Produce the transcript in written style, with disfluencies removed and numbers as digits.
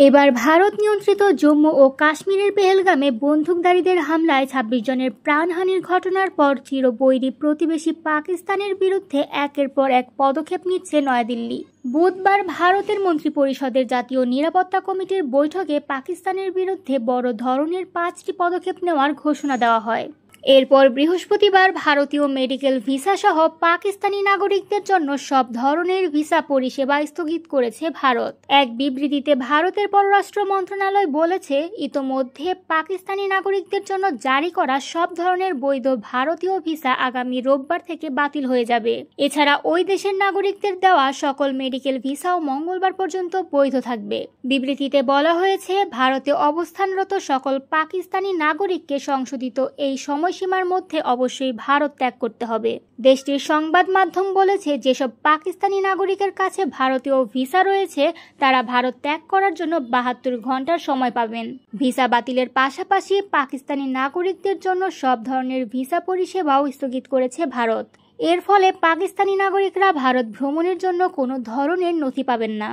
এবার ভারত নিয়ন্ত্রিত জম্মু ও কাশ্মীরের পেহেলগামে বন্দুকধারীদের হামলায় ২৬ জনের প্রাণহানির ঘটনার পর চিরবৈরী প্রতিবেশী পাকিস্তানের বিরুদ্ধে একের পর এক পদক্ষেপ নিচ্ছে নয়াদিল্লি। বুধবার ভারতের মন্ত্রিপরিষদের জাতীয় নিরাপত্তা কমিটির বৈঠকে পাকিস্তানের বিরুদ্ধে বড় ধরনের ৫টি পদক্ষেপ নেওয়ার ঘোষণা দেওয়া হয়। এরপর বৃহস্পতিবার ভারতীয় মেডিকেল ভিসা সহ পাকিস্তানি নাগরিকদের জন্য সব ধরনের ভিসা পরিষেবা স্থগিত করেছে ভারত। এক বিবৃতিতে ভারতের পররাষ্ট্র মন্ত্রণালয় বলেছে, ইতোমধ্যে পাকিস্তানি নাগরিকদের জন্য জারি করা সব ধরনের বৈধ ভারতীয় ভিসা আগামী রোববার থেকে বাতিল হয়ে যাবে। এছাড়া ওই দেশের নাগরিকদের দেওয়া সকল মেডিকেল ভিসাও মঙ্গলবার পর্যন্ত বৈধ থাকবে। বিবৃতিতে বলা হয়েছে, ভারতে অবস্থানরত সকল পাকিস্তানি নাগরিককে সংশোধিত এই সময়সীমার মধ্যে অবশ্যই ভারত ত্যাগ করতে হবে। দেশটির সংবাদ মাধ্যম বলেছে, যেসব পাকিস্তানি নাগরিকের কাছে ভারতীয় ভিসা রয়েছে তারা ভারত ত্যাগ করার জন্য ৭২ ঘন্টার সময় পাবেন। ভিসা বাতিলের পাশাপাশি পাকিস্তানি নাগরিকদের জন্য সব ধরনের ভিসা পরিষেবাও স্থগিত করেছে ভারত। এর ফলে পাকিস্তানি নাগরিকরা ভারত ভ্রমণের জন্য কোনো ধরনের নথি পাবেন না।